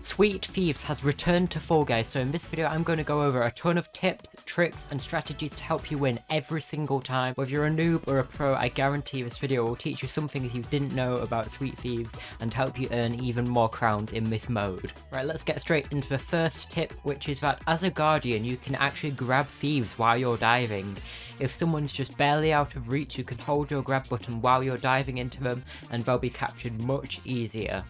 Sweet Thieves has returned to Fall Guys, so in this video I'm going to go over a ton of tips, tricks and strategies to help you win every single time. Whether you're a noob or a pro, I guarantee this video will teach you some things you didn't know about Sweet Thieves and help you earn even more crowns in this mode. Right, let's get straight into the first tip, which is that as a guardian you can actually grab thieves while you're diving. If someone's just barely out of reach, you can hold your grab button while you're diving into them and they'll be captured much easier.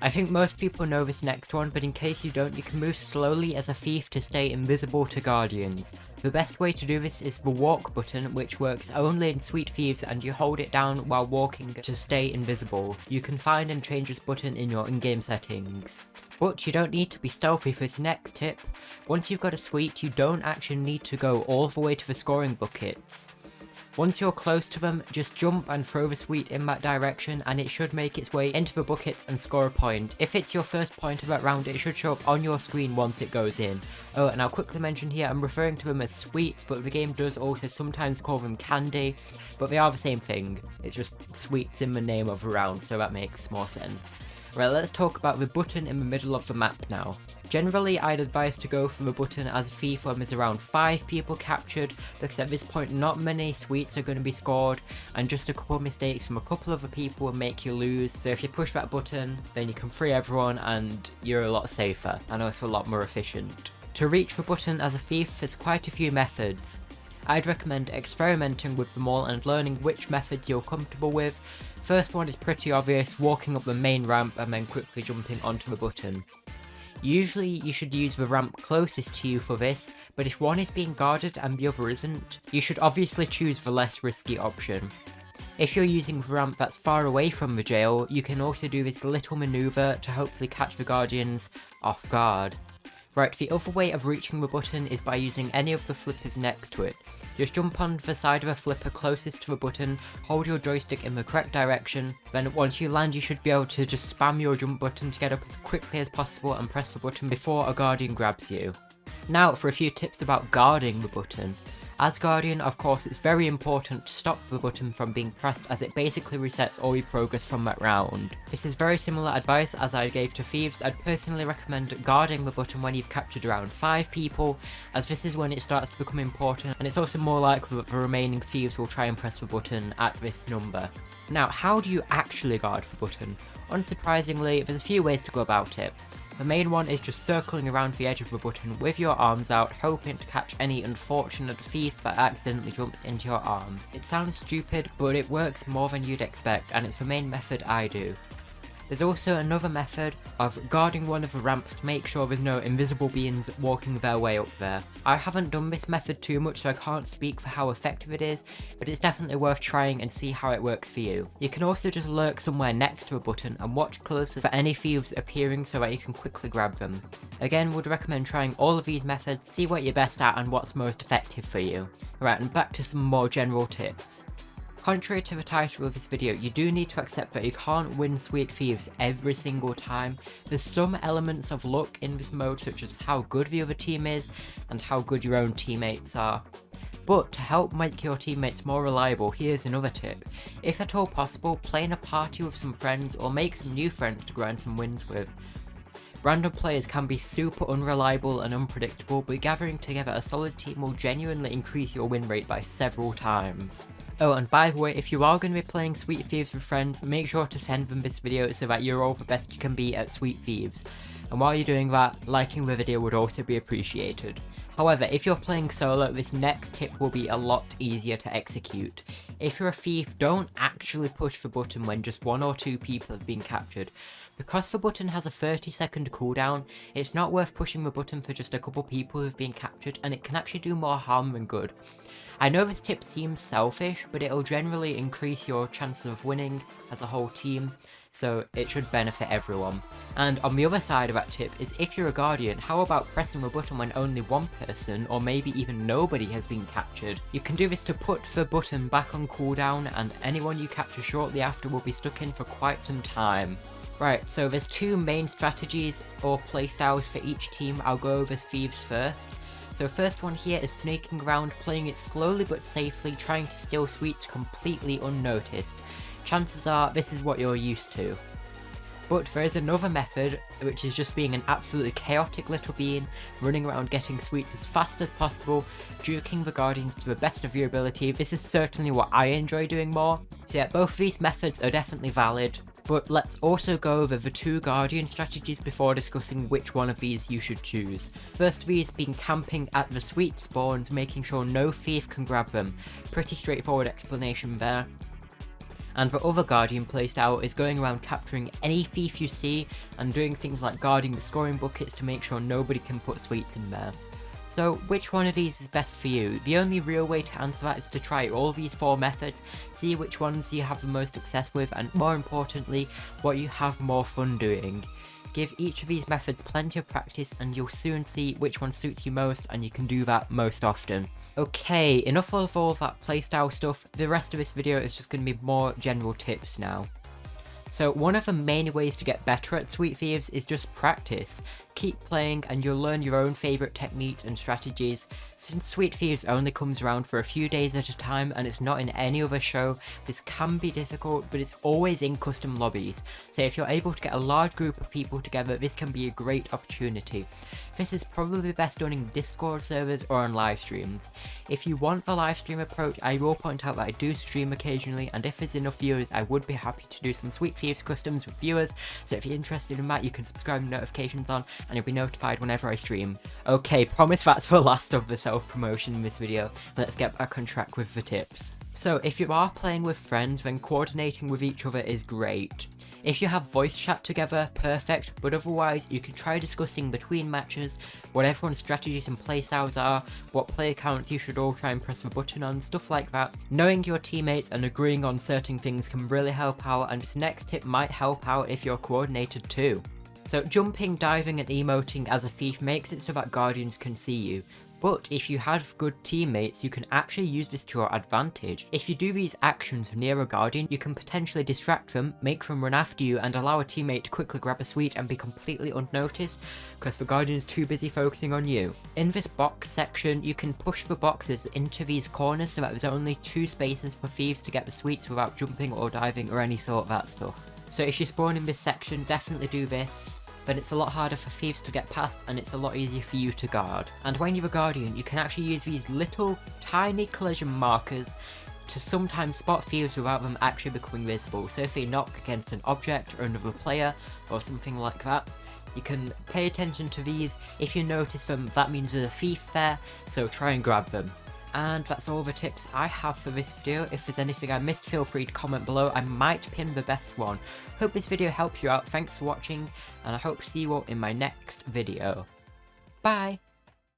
I think most people know this next one, but in case you don't, you can move slowly as a thief to stay invisible to guardians. The best way to do this is the walk button, which works only in Sweet Thieves, and you hold it down while walking to stay invisible. You can find and change this button in your in-game settings. But you don't need to be stealthy for this next tip. Once you've got a sweet, you don't actually need to go all the way to the scoring buckets. Once you're close to them, just jump and throw the sweet in that direction and it should make its way into the buckets and score a point. If it's your first point of that round, it should show up on your screen once it goes in. Oh, and I'll quickly mention here, I'm referring to them as sweets, but the game does also sometimes call them candy, but they are the same thing. It's just sweets in the name of the round, so that makes more sense. Right, let's talk about the button in the middle of the map now. Generally, I'd advise to go for the button as a thief when there's around 5 people captured, because at this point not many sweets are going to be scored, and just a couple of mistakes from a couple of other people will make you lose. So if you push that button, then you can free everyone and you're a lot safer, and also a lot more efficient. To reach the button as a thief, there's quite a few methods. I'd recommend experimenting with them all and learning which methods you're comfortable with. First one is pretty obvious, walking up the main ramp and then quickly jumping onto the button. Usually you should use the ramp closest to you for this, but if one is being guarded and the other isn't, you should obviously choose the less risky option. If you're using the ramp that's far away from the jail, you can also do this little maneuver to hopefully catch the guardians off guard. Right, the other way of reaching the button is by using any of the flippers next to it. Just jump on the side of a flipper closest to the button, hold your joystick in the correct direction, then once you land you should be able to just spam your jump button to get up as quickly as possible and press the button before a guardian grabs you. Now for a few tips about guarding the button. As guardian, of course, it's very important to stop the button from being pressed as it basically resets all your progress from that round. This is very similar advice as I gave to thieves. I'd personally recommend guarding the button when you've captured around 5 people, as this is when it starts to become important, and it's also more likely that the remaining thieves will try and press the button at this number. Now, how do you actually guard the button? Unsurprisingly, there's a few ways to go about it. The main one is just circling around the edge of the button with your arms out, hoping to catch any unfortunate thief that accidentally jumps into your arms. It sounds stupid, but it works more than you'd expect, and it's the main method I do. There's also another method of guarding one of the ramps to make sure there's no Invisibeans walking their way up there. I haven't done this method too much, so I can't speak for how effective it is, but it's definitely worth trying and see how it works for you. You can also just lurk somewhere next to a button and watch closely for any thieves appearing so that you can quickly grab them. Again, would recommend trying all of these methods, see what you're best at and what's most effective for you. Right, and back to some more general tips. Contrary to the title of this video, you do need to accept that you can't win Sweet Thieves every single time. There's some elements of luck in this mode, such as how good the other team is and how good your own teammates are. But to help make your teammates more reliable, here's another tip. If at all possible, play in a party with some friends or make some new friends to grind some wins with. Random players can be super unreliable and unpredictable, but gathering together a solid team will genuinely increase your win rate by several times. Oh, and by the way, if you are going to be playing Sweet Thieves with friends, make sure to send them this video so that you're all the best you can be at Sweet Thieves. And while you're doing that, liking the video would also be appreciated. However, if you're playing solo, this next tip will be a lot easier to execute. If you're a thief, don't actually push the button when just 1 or 2 people have been captured. Because the button has a 30-second cooldown, it's not worth pushing the button for just a couple people who've been captured, and it can actually do more harm than good. I know this tip seems selfish, but it'll generally increase your chances of winning as a whole team, so it should benefit everyone. And on the other side of that tip is if you're a guardian, how about pressing the button when only one person or maybe even nobody has been captured? You can do this to put the button back on cooldown, and anyone you capture shortly after will be stuck in for quite some time. Right, so there's 2 main strategies or playstyles for each team. I'll go over thieves first. So first one here is sneaking around, playing it slowly but safely, trying to steal sweets completely unnoticed. Chances are this is what you're used to. But there is another method, which is just being an absolutely chaotic little being, running around getting sweets as fast as possible, juking the guardians to the best of your ability. This is certainly what I enjoy doing more. So yeah, both of these methods are definitely valid. But let's also go over the 2 guardian strategies before discussing which one of these you should choose. First of these being camping at the sweet spawns, making sure no thief can grab them. Pretty straightforward explanation there. And the other guardian playstyle is going around capturing any thief you see and doing things like guarding the scoring buckets to make sure nobody can put sweets in there. So which one of these is best for you? The only real way to answer that is to try all these 4 methods, see which ones you have the most success with, and more importantly, what you have more fun doing. Give each of these methods plenty of practice and you'll soon see which one suits you most, and you can do that most often. Okay, enough of all that playstyle stuff. The rest of this video is just going to be more general tips now. So one of the main ways to get better at Sweet Thieves is just practice. Keep playing and you'll learn your own favourite techniques and strategies. Since Sweet Thieves only comes around for a few days at a time and it's not in any other show, this can be difficult, but it's always in custom lobbies. So if you're able to get a large group of people together, this can be a great opportunity. This is probably best done in Discord servers or on live streams. If you want the live stream approach, I will point out that I do stream occasionally, and if there's enough viewers, I would be happy to do some Sweet Thieves customs with viewers. So if you're interested in that, you can subscribe with notifications on, and you'll be notified whenever I stream. Okay, promise that's the last of the self-promotion in this video. Let's get back on track with the tips. So if you are playing with friends, then coordinating with each other is great. If you have voice chat together, perfect, but otherwise you can try discussing between matches what everyone's strategies and playstyles are, what play counts you should all try and press the button on, stuff like that. Knowing your teammates and agreeing on certain things can really help out, and this next tip might help out if you're coordinated too. So jumping, diving and emoting as a thief makes it so that guardians can see you. But if you have good teammates, you can actually use this to your advantage. If you do these actions near a guardian, you can potentially distract them, make them run after you, and allow a teammate to quickly grab a sweet and be completely unnoticed, because the guardian is too busy focusing on you. In this box section, you can push the boxes into these corners so that there's only 2 spaces for thieves to get the sweets without jumping or diving or any sort of that stuff. So if you spawn in this section, definitely do this. Then it's a lot harder for thieves to get past and it's a lot easier for you to guard. And when you're a guardian, you can actually use these little tiny collision markers to sometimes spot thieves without them actually becoming visible. So if they knock against an object or another player or something like that, you can pay attention to these. If you notice them, that means there's a thief there, so try and grab them. And that's all the tips I have for this video. If there's anything I missed, feel free to comment below. I might pin the best one. Hope this video helped you out. Thanks for watching, and I hope to see you all in my next video. Bye!